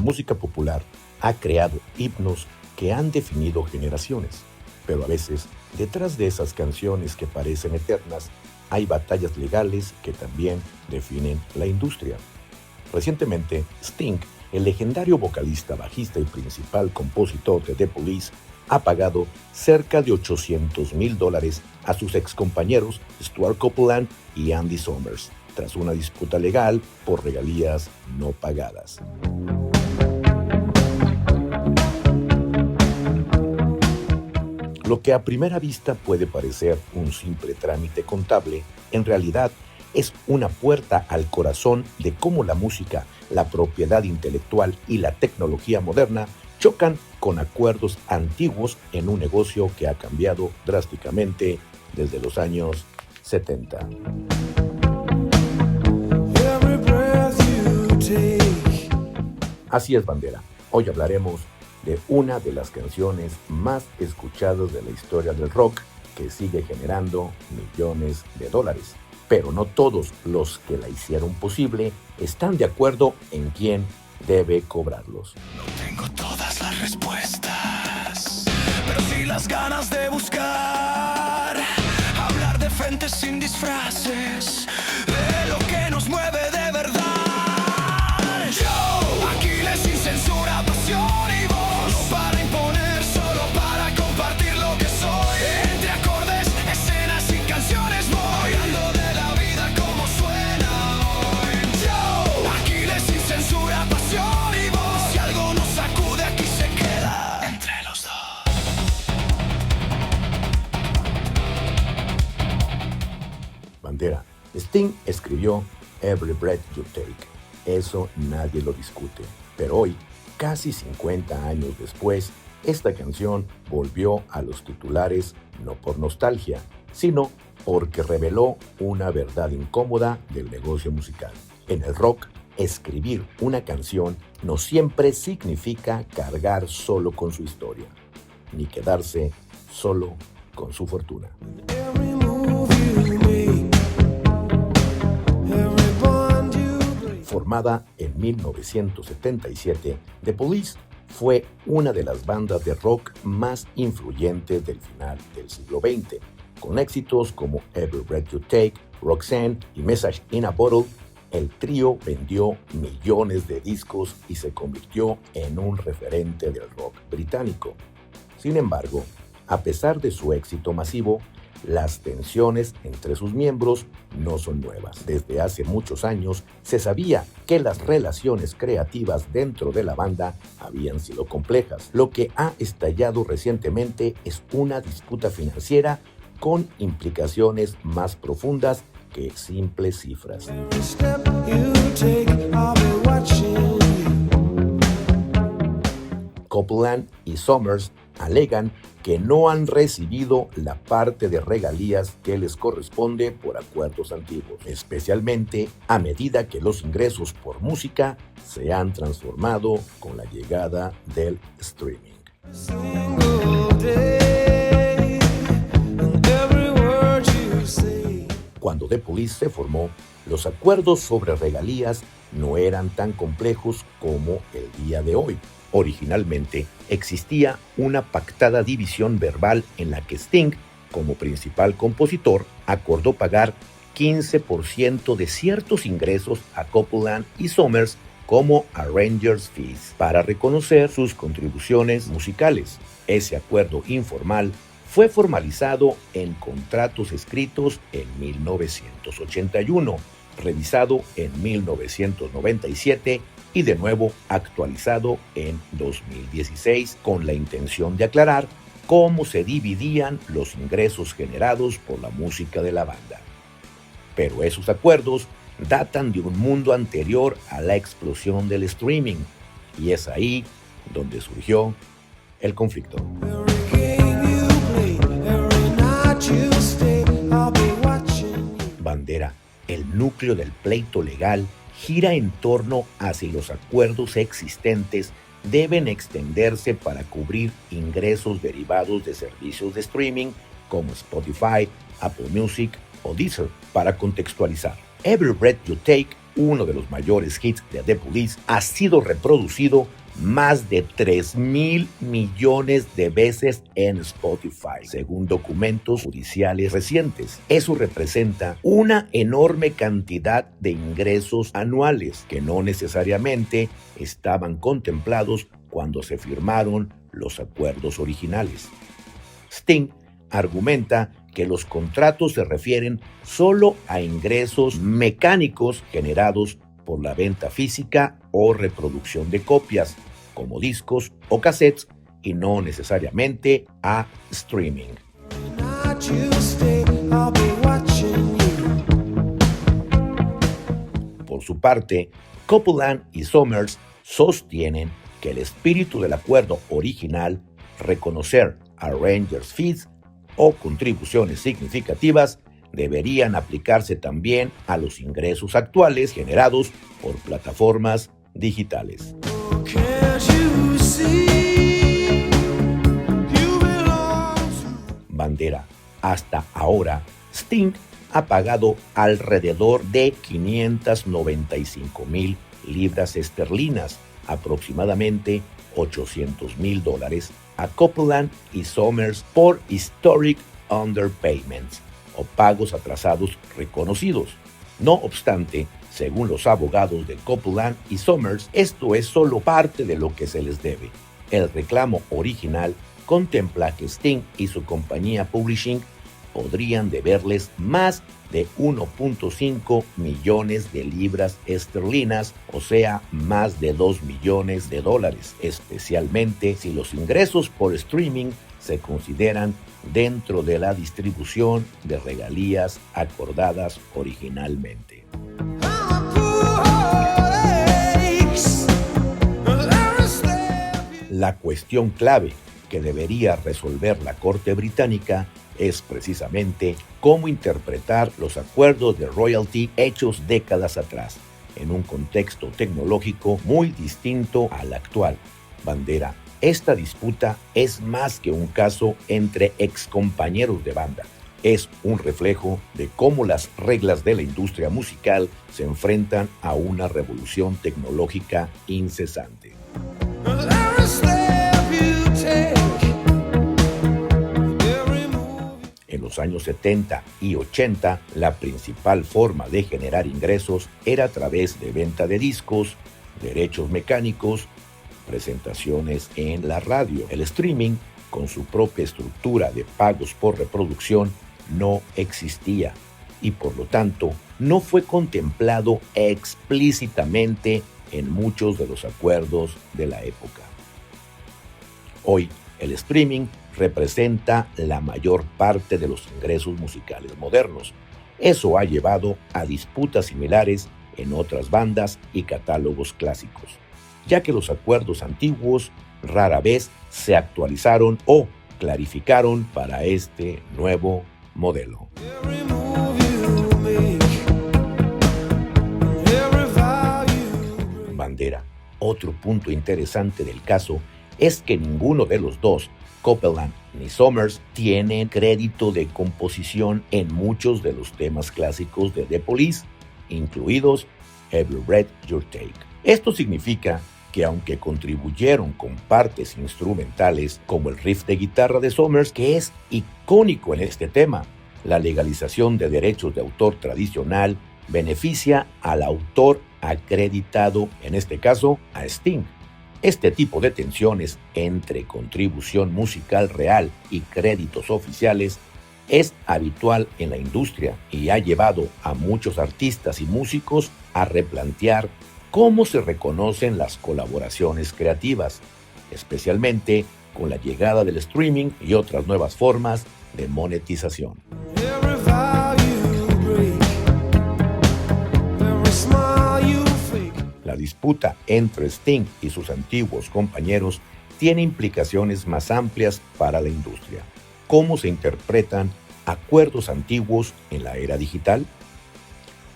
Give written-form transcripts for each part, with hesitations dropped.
música popular ha creado himnos que han definido generaciones, pero a veces, detrás de esas canciones que parecen eternas, hay batallas legales que también definen la industria. Recientemente, Sting, el legendario vocalista, bajista y principal compositor de The Police, ha pagado cerca de $800,000 a sus excompañeros Stuart Copeland y Andy Summers, tras una disputa legal por regalías no pagadas. Lo que a primera vista puede parecer un simple trámite contable, en realidad es una puerta al corazón de cómo la música, la propiedad intelectual y la tecnología moderna chocan con acuerdos antiguos en un negocio que ha cambiado drásticamente desde los años 70. Así es, Bandera. Hoy hablaremos de una de las canciones más escuchadas de la historia del rock, que sigue generando millones de dólares. Pero no todos los que la hicieron posible están de acuerdo en quién debe cobrarlos. No tengo todas las respuestas, pero sí las ganas de buscar, hablar de frente sin disfraces, de lo que nos mueve de verdad. Yo, Aquiles sin censura, pasión y voz, no para imponer, solo para compartir lo que soy. Entre acordes, escenas y canciones voy ando de la vida como suena hoy. Yo, Aquiles sin censura, pasión y voz, si algo nos sacude aquí se queda entre los dos. Bandera. Sting escribió Every Breath You Take. Eso nadie lo discute. Pero hoy, casi 50 años después, esta canción volvió a los titulares no por nostalgia, sino porque reveló una verdad incómoda del negocio musical. En el rock, escribir una canción no siempre significa cargar solo con su historia, ni quedarse solo con su fortuna. Formada en 1977, The Police fue una de las bandas de rock más influyentes del final del siglo XX, con éxitos como Every Breath You Take, Roxanne y Message in a Bottle. El trío vendió millones de discos y se convirtió en un referente del rock británico. Sin embargo, a pesar de su éxito masivo, las tensiones entre sus miembros no son nuevas. Desde hace muchos años se sabía que las relaciones creativas dentro de la banda habían sido complejas. Lo que ha estallado recientemente es una disputa financiera con implicaciones más profundas que simples cifras. Copeland y Summers alegan que no han recibido la parte de regalías que les corresponde por acuerdos antiguos, especialmente a medida que los ingresos por música se han transformado con la llegada del streaming. Cuando The Police se formó, los acuerdos sobre regalías no eran tan complejos como el día de hoy. Originalmente existía una pactada división verbal en la que Sting, como principal compositor, acordó pagar 15% de ciertos ingresos a Copeland y Summers como arrangers fees para reconocer sus contribuciones musicales. Ese acuerdo informal fue formalizado en contratos escritos en 1981, revisado en 1997 y de nuevo actualizado en 2016 con la intención de aclarar cómo se dividían los ingresos generados por la música de la banda. Pero esos acuerdos datan de un mundo anterior a la explosión del streaming, y es ahí donde surgió el conflicto. Bandera, el núcleo del pleito legal gira en torno a si los acuerdos existentes deben extenderse para cubrir ingresos derivados de servicios de streaming como Spotify, Apple Music o Deezer. Para contextualizar, Every Breath You Take uno de los mayores hits de The Police, ha sido reproducido más de 3,000 millones de veces en Spotify, según documentos judiciales recientes. Eso representa una enorme cantidad de ingresos anuales que no necesariamente estaban contemplados cuando se firmaron los acuerdos originales. Sting argumenta que los contratos se refieren solo a ingresos mecánicos generados por la venta física o reproducción de copias, como discos o cassettes, y no necesariamente a streaming. Por su parte, Copeland y Summers sostienen que el espíritu del acuerdo original, reconocer arrangers fees o contribuciones significativas, deberían aplicarse también a los ingresos actuales generados por plataformas digitales. Bandera. Hasta ahora, Sting ha pagado alrededor de 595,000 libras esterlinas, aproximadamente $800,000, a Copeland y Summers por historic underpayments o pagos atrasados reconocidos. No obstante, según los abogados de Copeland y Summers, esto es solo parte de lo que se les debe. El reclamo original contempla que Sting y su compañía Publishing podrían deberles más de 1.5 millones de libras esterlinas, o sea, más de $2 millones, especialmente si los ingresos por streaming se consideran dentro de la distribución de regalías acordadas originalmente. La cuestión clave que debería resolver la Corte británica es precisamente cómo interpretar los acuerdos de royalty hechos décadas atrás, en un contexto tecnológico muy distinto al actual. Bandera, esta disputa es más que un caso entre excompañeros de banda. Es un reflejo de cómo las reglas de la industria musical se enfrentan a una revolución tecnológica incesante. En los años 70 y 80, la principal forma de generar ingresos era a través de venta de discos, derechos mecánicos, presentaciones en la radio. El streaming, con su propia estructura de pagos por reproducción, no existía y por lo tanto no fue contemplado explícitamente en muchos de los acuerdos de la época. Hoy, el streaming representa la mayor parte de los ingresos musicales modernos. Eso ha llevado a disputas similares en otras bandas y catálogos clásicos, ya que los acuerdos antiguos rara vez se actualizaron o clarificaron para este nuevo modelo. Bandera. Otro punto interesante del caso es que ninguno de los dos, Copeland ni Summers, tienen crédito de composición en muchos de los temas clásicos de The Police, incluidos Every Breath You Take. Esto significa que aunque contribuyeron con partes instrumentales como el riff de guitarra de Summers, que es icónico en este tema, la legalización de derechos de autor tradicional beneficia al autor acreditado, en este caso a Sting. Este tipo de tensiones entre contribución musical real y créditos oficiales es habitual en la industria y ha llevado a muchos artistas y músicos a replantear cómo se reconocen las colaboraciones creativas, especialmente con la llegada del streaming y otras nuevas formas de monetización. La disputa entre Sting y sus antiguos compañeros tiene implicaciones más amplias para la industria. ¿Cómo se interpretan acuerdos antiguos en la era digital?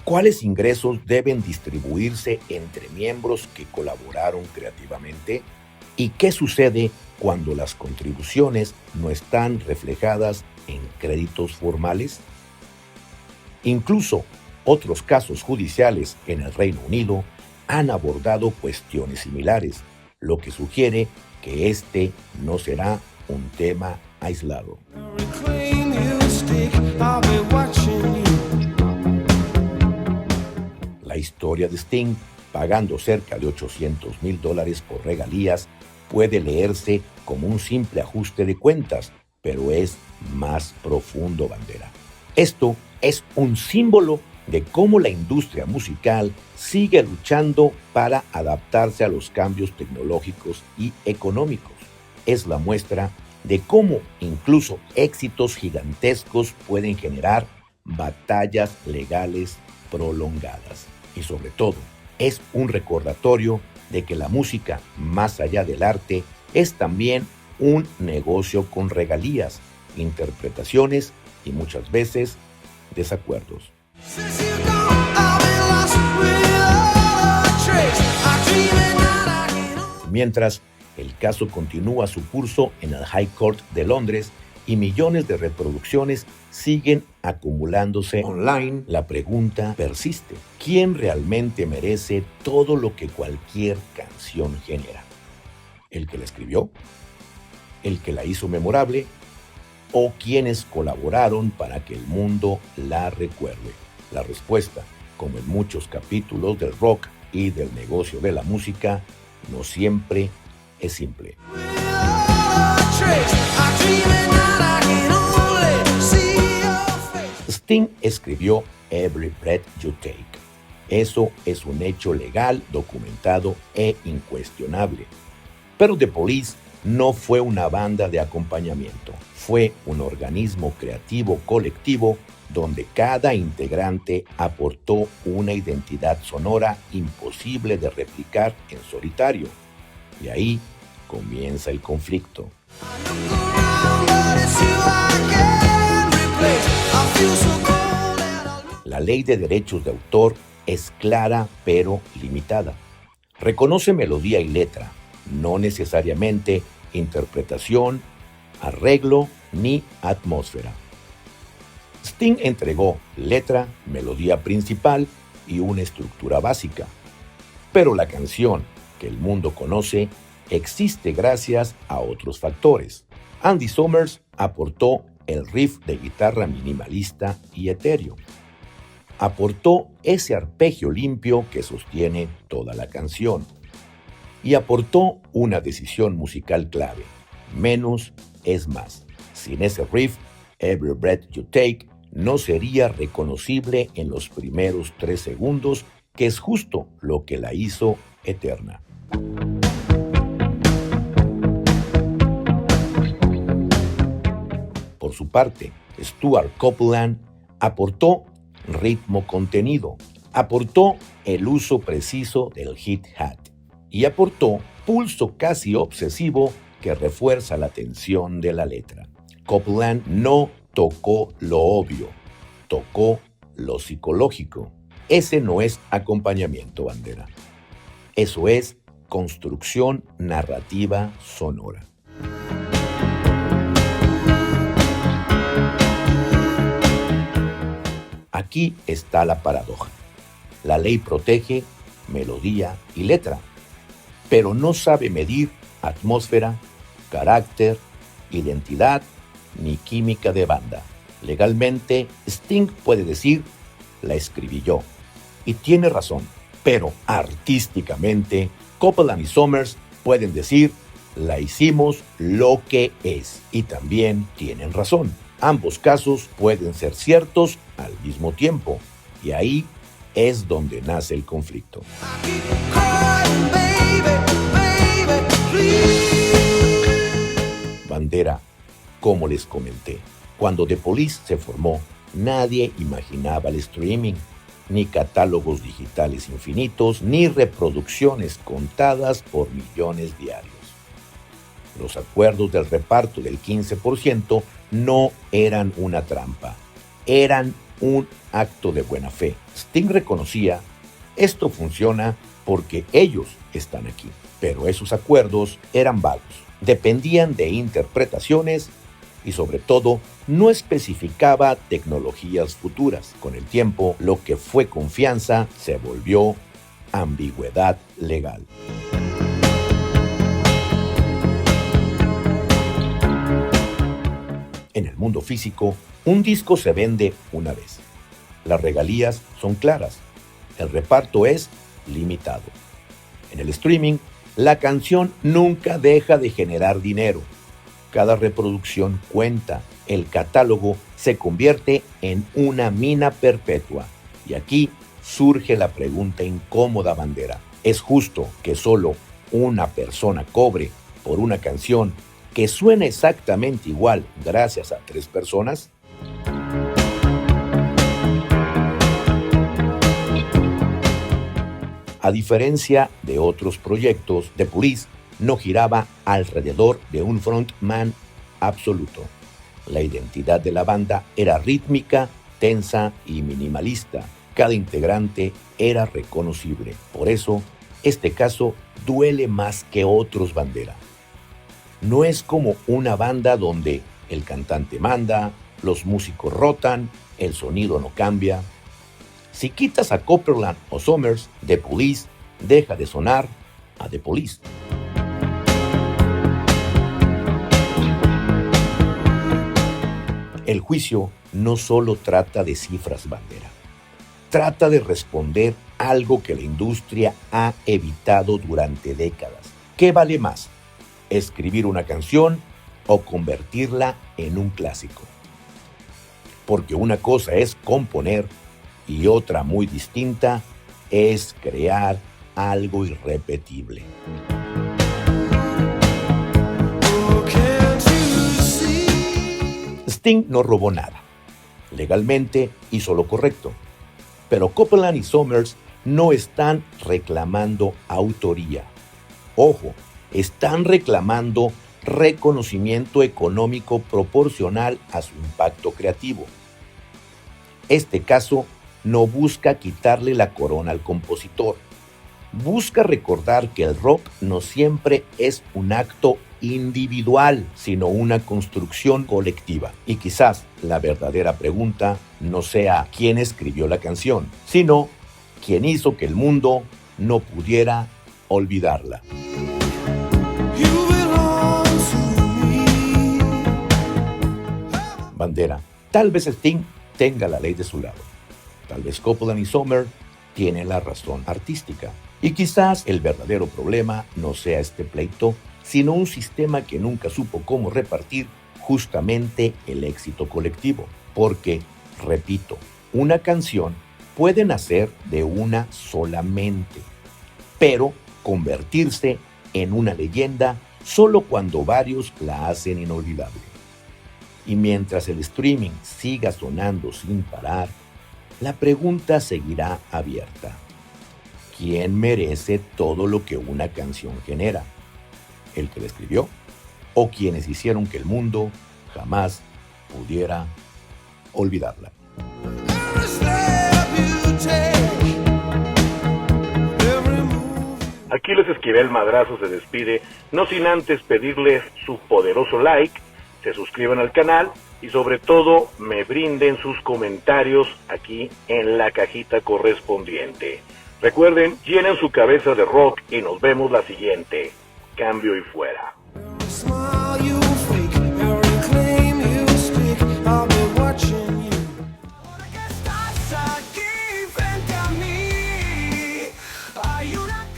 ¿Cuáles ingresos deben distribuirse entre miembros que colaboraron creativamente? ¿Y qué sucede cuando las contribuciones no están reflejadas en créditos formales? Incluso Otros casos judiciales en el Reino Unido han abordado cuestiones similares, lo que sugiere que este no será un tema aislado. La historia de Sting, pagando cerca de $800,000 por regalías, puede leerse como un simple ajuste de cuentas, pero es más profundo, Bandera. Esto es un símbolo de cómo la industria musical sigue luchando para adaptarse a los cambios tecnológicos y económicos. Es la muestra de cómo incluso éxitos gigantescos pueden generar batallas legales prolongadas. Y sobre todo, es un recordatorio de que la música, más allá del arte, es también un negocio con regalías, interpretaciones y muchas veces desacuerdos. Mientras, el caso continúa su curso en el High Court de Londres y millones de reproducciones siguen acumulándose online, la pregunta persiste: ¿quién realmente merece todo lo que cualquier canción genera? ¿El que la escribió? ¿El que la hizo memorable? ¿O quienes colaboraron para que el mundo la recuerde? La respuesta, como en muchos capítulos del rock y del negocio de la música, no siempre es simple. Sting escribió Every Breath You Take. Eso es un hecho legal, documentado e incuestionable. Pero The Police no fue una banda de acompañamiento. Fue un organismo creativo colectivo donde cada integrante aportó una identidad sonora imposible de replicar en solitario. Y ahí comienza el conflicto. La ley de derechos de autor es clara pero limitada. Reconoce melodía y letra, no necesariamente interpretación, arreglo ni atmósfera. Sting entregó letra, melodía principal y una estructura básica. Pero la canción que el mundo conoce existe gracias a otros factores. Andy Summers aportó el riff de guitarra minimalista y etéreo. Aportó ese arpegio limpio que sostiene toda la canción. Y aportó una decisión musical clave: menos es más. Sin ese riff, Every Breath You Take no sería reconocible en los primeros 3 segundos, que es justo lo que la hizo eterna. Por su parte, Stuart Copeland aportó ritmo contenido, aportó el uso preciso del hi-hat y aportó pulso casi obsesivo que refuerza la tensión de la letra. Copeland no tocó lo obvio, tocó lo psicológico. Ese no es acompañamiento, Bandera. Eso es construcción narrativa sonora. Aquí está la paradoja. La ley protege melodía y letra, pero no sabe medir atmósfera, carácter, identidad ni química de banda. Legalmente, Sting puede decir: la escribí yo. Y tiene razón. Pero artísticamente, Copeland y Summers pueden decir: la hicimos lo que es. Y también tienen razón. Ambos casos pueden ser ciertos al mismo tiempo. Y ahí es donde nace el conflicto. Bandera, como les comenté, cuando The Police se formó, nadie imaginaba el streaming, ni catálogos digitales infinitos, ni reproducciones contadas por millones diarios. Los acuerdos del reparto del 15% no eran una trampa, eran un acto de buena fe. Sting reconocía: esto funciona porque ellos están aquí. Pero esos acuerdos eran vagos, dependían de interpretaciones y sobre todo no especificaba tecnologías futuras. Con el tiempo, lo que fue confianza se volvió ambigüedad legal. En el mundo físico, un disco se vende una vez. Las regalías son claras. El reparto es limitado. En el streaming, la canción nunca deja de generar dinero. Cada reproducción cuenta. El catálogo se convierte en una mina perpetua. Y aquí surge la pregunta incómoda, Bandera. ¿Es justo que solo una persona cobre por una canción que suena exactamente igual gracias a 3 personas? A diferencia de otros proyectos, The Police no giraba alrededor de un frontman absoluto. La identidad de la banda era rítmica, tensa y minimalista. Cada integrante era reconocible. Por eso, este caso duele más que otros, Bandera. No es como una banda donde el cantante manda, los músicos rotan, el sonido no cambia. Si quitas a Copeland o Summers, The Police deja de sonar a The Police. El juicio no solo trata de cifras, Bandera. Trata de responder algo que la industria ha evitado durante décadas. ¿Qué vale más? ¿Escribir una canción o convertirla en un clásico? Porque una cosa es componer y otra muy distinta es crear algo irrepetible. Sting no robó nada. Legalmente hizo lo correcto. Pero Copeland y Summers no están reclamando autoría. Ojo, están reclamando reconocimiento económico proporcional a su impacto creativo. Este caso no busca quitarle la corona al compositor. Busca recordar que el rock no siempre es un acto individual, sino una construcción colectiva. Y quizás la verdadera pregunta no sea quién escribió la canción, sino quién hizo que el mundo no pudiera olvidarla. Bandera, tal vez Sting tenga la ley de su lado. Tal vez Copeland y Summers tienen la razón artística. Y quizás el verdadero problema no sea este pleito, sino un sistema que nunca supo cómo repartir justamente el éxito colectivo. Porque, repito, una canción puede nacer de una solamente, pero convertirse en una leyenda solo cuando varios la hacen inolvidable. Y mientras el streaming siga sonando sin parar, la pregunta seguirá abierta. ¿Quién merece todo lo que una canción genera? ¿El que la escribió? ¿O quienes hicieron que el mundo jamás pudiera olvidarla? Aquí les Esquivel Madrazo se despide, no sin antes pedirles su poderoso like, se suscriban al canal y sobre todo me brinden sus comentarios aquí en la cajita correspondiente. Recuerden, llenen su cabeza de rock y nos vemos la siguiente. Cambio y fuera.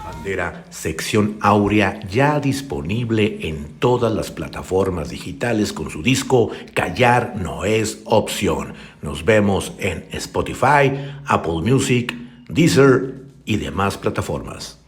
Bandera, sección áurea ya disponible en todas las plataformas digitales con su disco Callar no es opción. Nos vemos en Spotify, Apple Music, Deezer y demás plataformas.